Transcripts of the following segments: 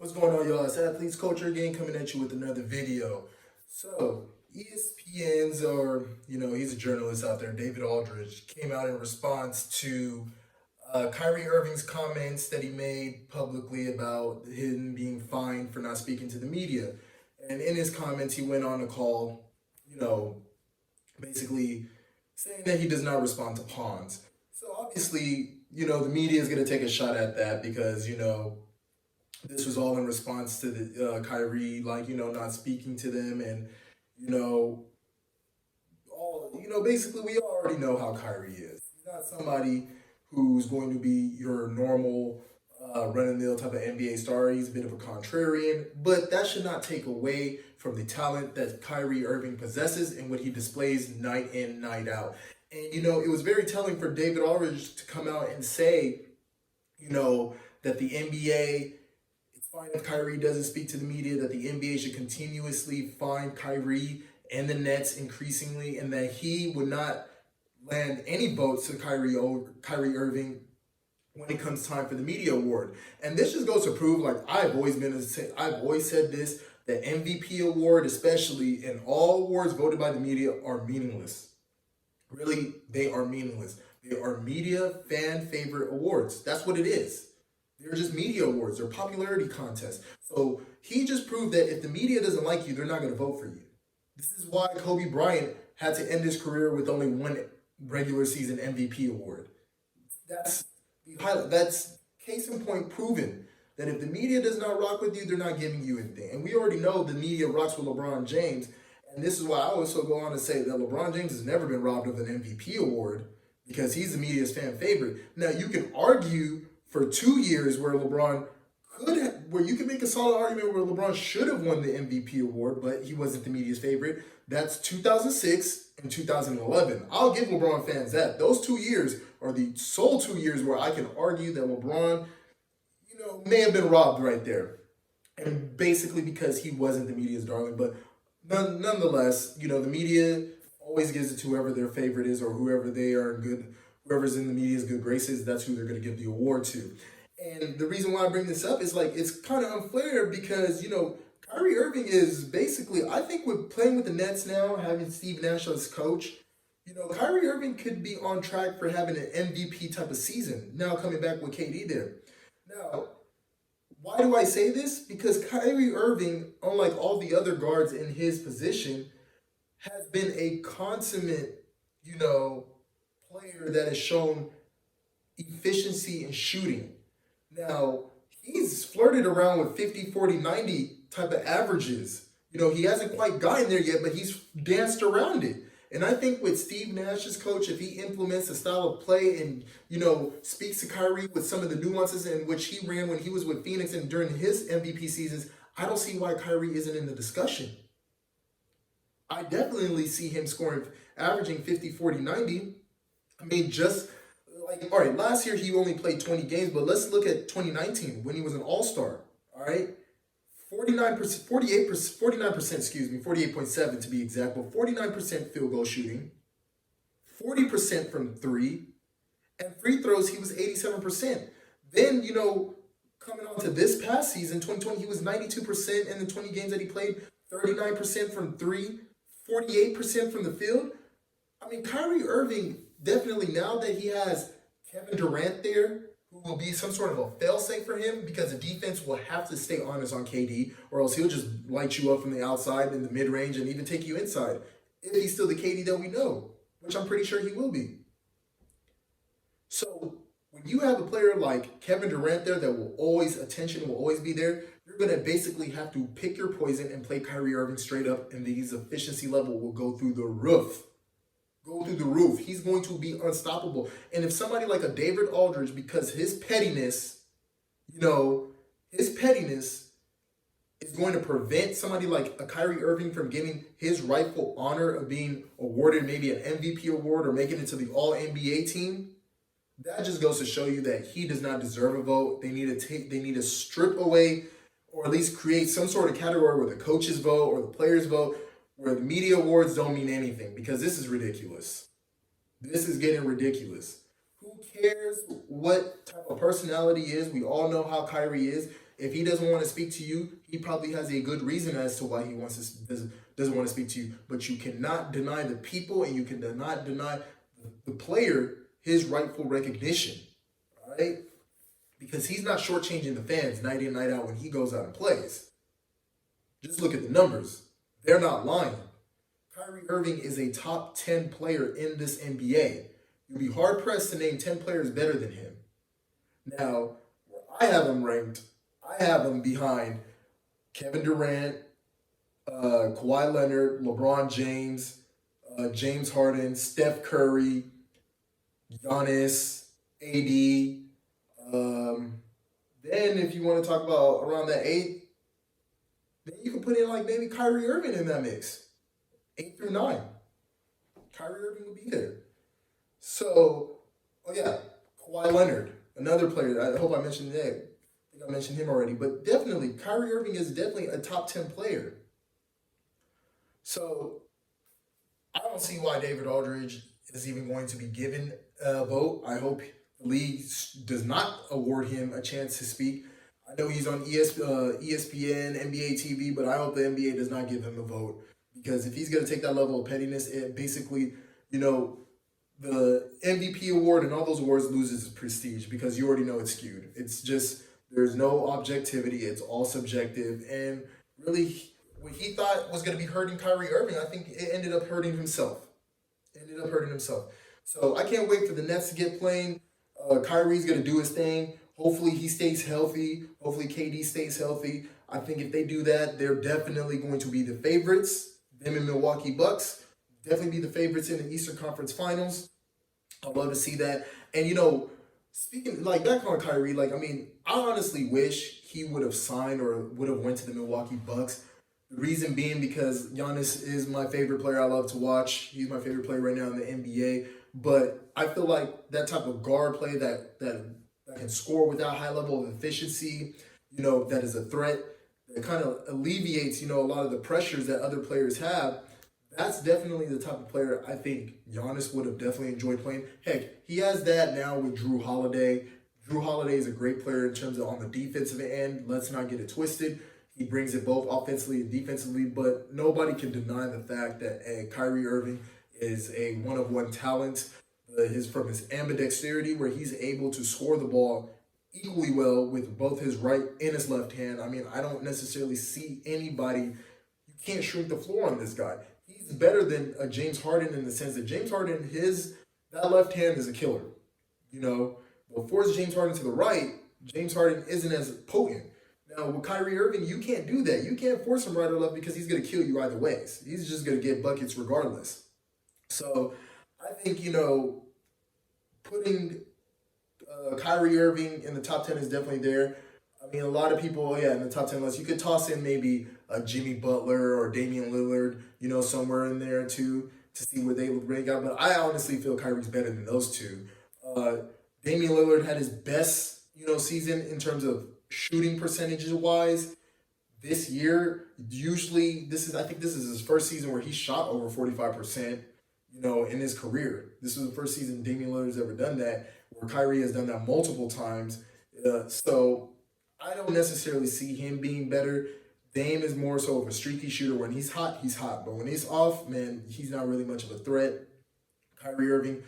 What's going on, y'all? It's Athletes Culture again, coming at you with another video. So, ESPN's, or, he's a journalist out there, David Aldridge, came out in response to Kyrie Irving's comments that he made publicly about him being fined for not speaking to the media. And in his comments, he went on to call, you know, basically saying that he does not respond to pawns. So, obviously, the media is going to take a shot at that because, this was all in response to the Kyrie, not speaking to them, and you know, basically we already know how Kyrie is. He's not somebody who's going to be your normal run of the mill type of NBA star. He's a bit of a contrarian, but that should not take away from the talent that Kyrie Irving possesses and what he displays night in, night out. And it was very telling for David Aldridge to come out and say, that the NBA, it's fine if Kyrie doesn't speak to the media, that the NBA should continuously fine Kyrie and the Nets increasingly, and that he would not land any votes to Kyrie Irving when it comes time for the media award. And this just goes to prove, like I've always said this, the MVP award, especially, and all awards voted by the media are meaningless. Really, they are meaningless. They are media fan favorite awards. That's what it is. They're just media awards. They're popularity contests. So he just proved that if the media doesn't like you, they're not going to vote for you. This is why Kobe Bryant had to end his career with only one regular season MVP award. That's the highlight. That's case in point proven that if the media does not rock with you, they're not giving you anything. And we already know the media rocks with LeBron James. And this is why I also go on to say that LeBron James has never been robbed of an MVP award because he's the media's fan favorite. Now, you can argue for 2 years where you can make a solid argument where LeBron should have won the MVP award, but he wasn't the media's favorite. That's 2006 and 2011. I'll give LeBron fans that. Those 2 years are the sole 2 years where I can argue that LeBron, may have been robbed right there. And basically because he wasn't the media's darling. But nonetheless, the media always gives it to whoever their favorite is or whoever's in the media's good graces, that's who they're going to give the award to. And the reason why I bring this up is it's kind of unfair because, Kyrie Irving is basically, I think with playing with the Nets now, having Steve Nash as coach, Kyrie Irving could be on track for having an MVP type of season. Now coming back with KD there. Now, why do I say this? Because Kyrie Irving, unlike all the other guards in his position, has been a consummate, player that has shown efficiency in shooting. Now, he's flirted around with 50, 40, 90 type of averages. He hasn't quite gotten there yet, but he's danced around it. And I think with Steve Nash's coach, if he implements a style of play and, speaks to Kyrie with some of the nuances in which he ran when he was with Phoenix and during his MVP seasons, I don't see why Kyrie isn't in the discussion. I definitely see him averaging 50, 40, 90. I mean, all right, last year he only played 20 games, but let's look at 2019 when he was an all-star, all right? 48.7 to be exact, but 49% field goal shooting, 40% from three, and free throws, he was 87%. Then, coming on to this past season, 2020, he was 92% in the 20 games that he played, 39% from three, 48% from the field. I mean, Kyrie Irving, definitely now that he has Kevin Durant there, who will be some sort of a fail-safe for him because the defense will have to stay honest on KD or else he'll just light you up from the outside in the mid-range and even take you inside if he's still the KD that we know, which I'm pretty sure he will be. So when you have a player like Kevin Durant there that attention will always be there, you're going to basically have to pick your poison and play Kyrie Irving straight up, and his efficiency level will go through the roof. He's going to be unstoppable. And if somebody like a David Aldridge, because his pettiness is going to prevent somebody like a Kyrie Irving from getting his rightful honor of being awarded maybe an MVP award or making it to the All-NBA team, that just goes to show you that he does not deserve a vote. They need to strip away or at least create some sort of category where the coaches vote or the players vote, where the media awards don't mean anything, because this is ridiculous. This is getting ridiculous. Who cares what type of personality he is? We all know how Kyrie is. If he doesn't want to speak to you, he probably has a good reason as to why he doesn't want to speak to you. But you cannot deny the people, and you cannot deny the player his rightful recognition, right? Because he's not shortchanging the fans night in, night out when he goes out and plays. Just look at the numbers. They're not lying. Kyrie Irving is a top 10 player in this NBA. You'd be hard pressed to name 10 players better than him. Now, where I have him ranked, I have him behind Kevin Durant, Kawhi Leonard, LeBron James, James Harden, Steph Curry, Giannis, AD. Then if you want to talk about around that 8, then you can put in like maybe Kyrie Irving in that mix. 8 through 9. Kyrie Irving would be there. So, oh yeah, Kawhi Leonard, another player. I hope I mentioned that. I think I mentioned him already. But definitely, Kyrie Irving is definitely a top 10 player. So, I don't see why David Aldridge is even going to be given a vote. I hope the league does not award him a chance to speak. I know he's on ESPN, NBA TV, but I hope the NBA does not give him a vote. Because if he's going to take that level of pettiness, it basically, the MVP award and all those awards loses its prestige because you already know it's skewed. It's just, there's no objectivity. It's all subjective. And really, what he thought was going to be hurting Kyrie Irving, I think it ended up hurting himself. So I can't wait for the Nets to get playing. Kyrie's going to do his thing. Hopefully he stays healthy. Hopefully KD stays healthy. I think if they do that, they're definitely going to be the favorites. Them and Milwaukee Bucks definitely be the favorites in the Eastern Conference Finals. I'd love to see that. And, speaking, back on Kyrie, I honestly wish he would have signed or would have went to the Milwaukee Bucks. The reason being because Giannis is my favorite player I love to watch. He's my favorite player right now in the NBA. But I feel like that type of guard play that can score without high level of efficiency, that is a threat, that kind of alleviates, a lot of the pressures that other players have. That's definitely the type of player I think Giannis would have definitely enjoyed playing. Heck, he has that now with Drew Holiday. Drew Holiday is a great player in terms of on the defensive end. Let's not get it twisted. He brings it both offensively and defensively, but nobody can deny the fact that Kyrie Irving is a one-of-one talent. From his ambidexterity, where he's able to score the ball equally well with both his right and his left hand. I don't necessarily see anybody. You can't shrink the floor on this guy. He's better than a James Harden in the sense that James Harden, that left hand is a killer. But force James Harden to the right, James Harden isn't as potent. Now, with Kyrie Irving, you can't do that. You can't force him right or left because he's going to kill you either ways. He's just going to get buckets regardless. So, I think, putting Kyrie Irving in the top 10 is definitely there. A lot of people, in the top 10 list. You could toss in maybe Jimmy Butler or Damian Lillard, somewhere in there too, to see where they would rank out. But I honestly feel Kyrie's better than those two. Damian Lillard had his best, season in terms of shooting percentages wise. This year, usually, I think this is his first season where he shot over 45%. In his career. This was the first season Damian Lillard's ever done that, where Kyrie has done that multiple times. So I don't necessarily see him being better. Dame is more so of a streaky shooter. When he's hot, he's hot. But when he's off, man, he's not really much of a threat. Kyrie Irving,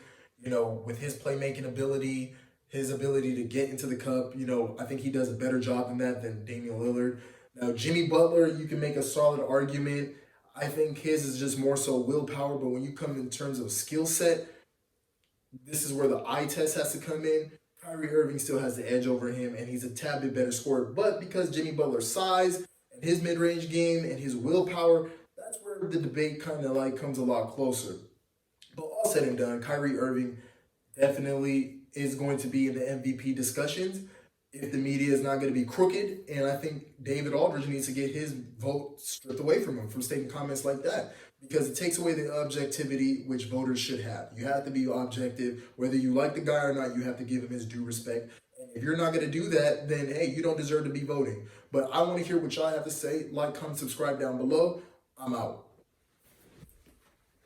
with his playmaking ability, his ability to get into the cup, I think he does a better job than that than Damian Lillard. Now, Jimmy Butler, you can make a solid argument. I think his is just more so willpower, but when you come in terms of skill set, this is where the eye test has to come in. Kyrie Irving still has the edge over him, and he's a tad bit better scorer. But because Jimmy Butler's size and his mid-range game and his willpower, that's where the debate kind of comes a lot closer. But all said and done, Kyrie Irving definitely is going to be in the MVP discussions if the media is not going to be crooked. And I think David Aldridge needs to get his vote stripped away from him from stating comments like that, because it takes away the objectivity which voters should have. You have to be objective. Whether you like the guy or not, you have to give him his due respect. And if you're not going to do that, then, hey, you don't deserve to be voting. But I want to hear what y'all have to say. Like, comment, subscribe down below. I'm out.